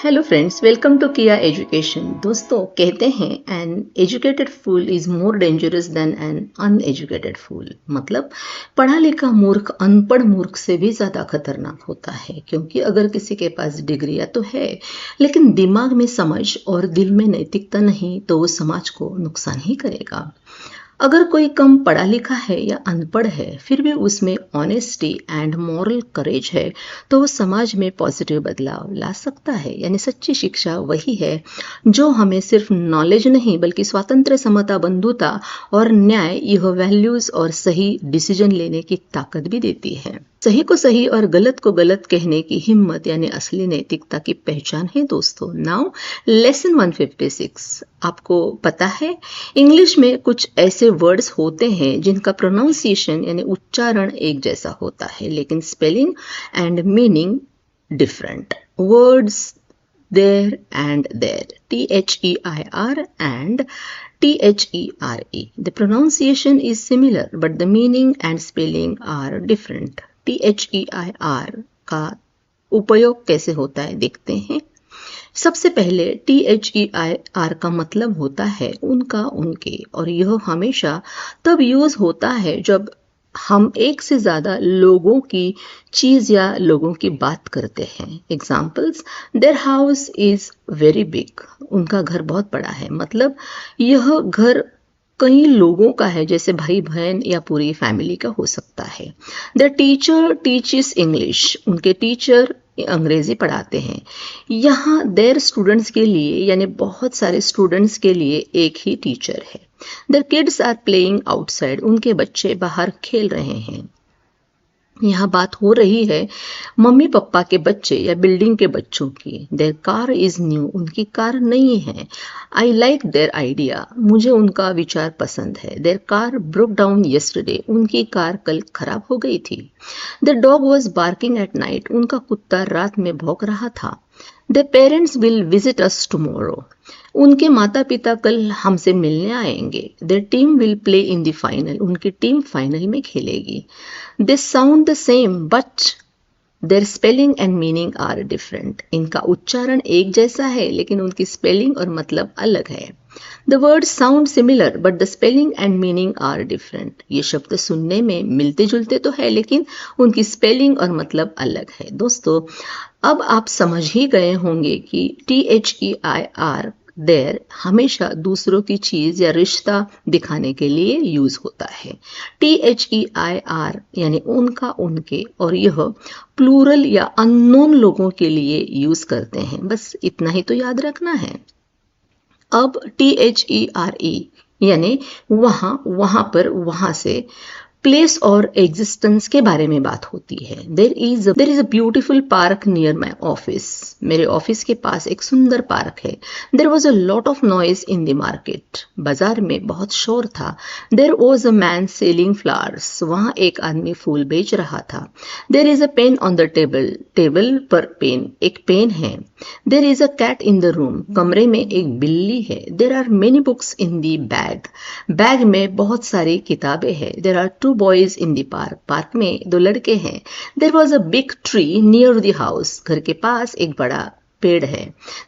Hello friends, welcome to किया education. दोस्तों, कहते हैं an educated fool is more dangerous than an uneducated fool. मतलब पढ़ा लिखा मूर्ख अनपढ़ मूर्ख से भी ज़्यादा खतरनाक होता है, क्योंकि अगर किसी के पास डिग्रियां तो है लेकिन दिमाग में समझ और दिल में नैतिकता नहीं तो वो समाज को नुकसान ही करेगा। अगर कोई कम पढ़ा लिखा है या अनपढ़ है फिर भी उसमें ऑनेस्टी एंड मॉरल करेज है तो वो समाज में पॉजिटिव बदलाव ला सकता है। यानी सच्ची शिक्षा वही है जो हमें सिर्फ नॉलेज नहीं बल्कि स्वातंत्र्य, समता, बंधुता और न्याय, यह वैल्यूज और सही डिसीजन लेने की ताकत भी देती है। सही को सही और गलत को गलत कहने की हिम्मत यानी असली नैतिकता की पहचान है। दोस्तों, नाउ लेसन 156। आपको पता है इंग्लिश में कुछ ऐसे वर्ड्स होते हैं जिनका प्रोनाउंसिएशन यानी उच्चारण एक जैसा होता है लेकिन spelling and meaning different. Words their and there, THEIR and THERE. The pronunciation is similar but the meaning and spelling are different. THEIR का उपयोग कैसे होता है देखते हैं। सबसे पहले THEIR का मतलब होता है उनका, उनके, और यह हमेशा तब यूज होता है जब हम एक से ज़्यादा लोगों की चीज़ या लोगों की बात करते हैं। Examples, their house is very big, उनका घर बहुत बड़ा है। मतलब यह घर कई लोगों का है, जैसे भाई बहन या पूरी फैमिली का हो सकता है। द टीचर टीचिस इंग्लिश, उनके टीचर अंग्रेजी पढ़ाते हैं। यहाँ देयर स्टूडेंट्स के लिए यानी बहुत सारे स्टूडेंट्स के लिए एक ही टीचर है। The kids are playing outside, उनके बच्चे बाहर खेल रहे हैं। यहाँ बात हो रही है मम्मी पापा के बच्चे या बिल्डिंग के बच्चों की। देयर कार इज न्यू, उनकी कार नई है। आई लाइक देयर आइडिया, मुझे उनका विचार पसंद है। Their car broke down yesterday, उनकी कार कल खराब हो गई थी। The dog was barking at night, उनका कुत्ता रात में भौंक रहा था। The parents will visit us tomorrow, उनके माता पिता कल हमसे मिलने आएंगे। Their team will play in the final, उनकी टीम फाइनल में खेलेगी। They sound the same but their spelling and meaning are different, इनका उच्चारण एक जैसा है लेकिन उनकी स्पेलिंग और मतलब अलग है। The word sound similar but the spelling and meaning are different, ये शब्द सुनने में मिलते जुलते तो है लेकिन उनकी स्पेलिंग और मतलब अलग है। दोस्तों, अब आप समझ ही गए होंगे कि THEIR देयर हमेशा दूसरों की चीज या रिश्ता दिखाने के लिए यूज होता है। THEIR यानी उनका, उनके, और यह प्लूरल या अननोन लोगों के लिए यूज करते हैं। बस इतना ही तो याद रखना है। अब THERE यानी वहाँ, वहाँ पर, वहाँ से, प्लेस और एग्जिस्टेंस के बारे में बात होती है। There is a beautiful park near my office, मेरे ऑफिस के पास एक सुंदर पार्क है। There was a lot of noise in the market, बाजार में बहुत शोर था। There was a man selling flowers, वहाँ एक आदमी फूल बेच रहा था। There is a pen on the table, table पर पेन, एक पेन है। There is a cat in the room, कमरे में एक बिल्ली है। There are many books in the bag, bag में बहुत सारी किताबें हैं। There are 2 boys in the park, park में 2 लड़के हैं। There was a big tree near the house, घर के पास एक बड़ा पेड़ है।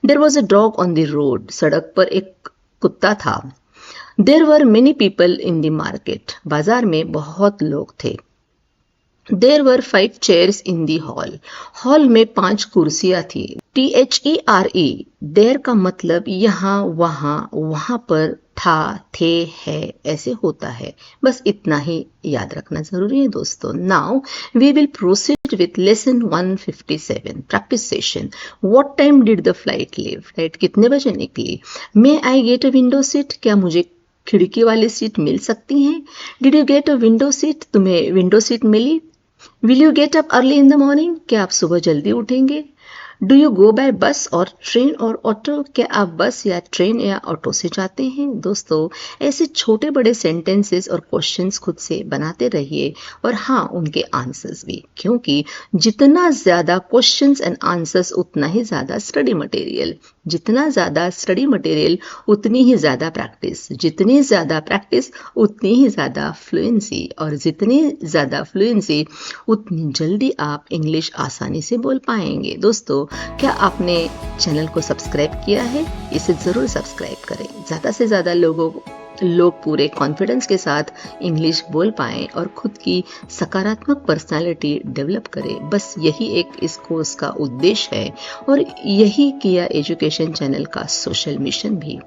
There was a dog on the road, सड़क पर एक कुत्ता था। There were many people in the market, बाजार में बहुत लोग थे। There were 5 chairs in the hall, hall में 5 कुर्सियां थी। THERE देर का मतलब यहाँ, वहाँ, वहाँ पर, था, थे, है, ऐसे होता है। बस इतना ही याद रखना जरूरी है। दोस्तों, now we will proceed with lesson 157 practice session. What time did the flight leave, flight कितने बजे निकली। May I get a window seat, क्या मुझे खिड़की वाली सीट मिल सकती है। Did you get a window seat, तुम्हें विंडो सीट मिली। Will you get up early in the morning, क्या आप सुबह जल्दी उठेंगे। डू यू गो बाय बस और ट्रेन और ऑटो, क्या आप बस या ट्रेन या ऑटो से जाते हैं। दोस्तों, ऐसे छोटे बड़े सेंटेंसेस और क्वेश्चंस खुद से बनाते रहिए और हाँ, उनके आंसर्स भी, क्योंकि जितना ज़्यादा क्वेश्चंस एंड आंसर्स उतना ही ज़्यादा स्टडी मटेरियल, जितना ज़्यादा स्टडी मटेरियल उतनी ही ज़्यादा प्रैक्टिस, जितनी ज़्यादा प्रैक्टिस उतनी ही ज़्यादा फ्लुएंसी, और जितनी ज़्यादा फ्लुएंसी उतनी जल्दी आप इंग्लिश आसानी से बोल पाएंगे। दोस्तों, दोस्तों, क्या आपने चैनल को सब्सक्राइब किया है? इसे ज़रूर सब्सक्राइब करें। ज़्यादा से ज़्यादा लोग पूरे कॉन्फिडेंस के साथ इंग्लिश बोल पाएं और खुद की सकारात्मक पर्सनालिटी डेवलप करें। बस यही एक इस कोर्स का उद्देश्य है और यही किया एजुकेशन चैनल का सोशल मिशन भी।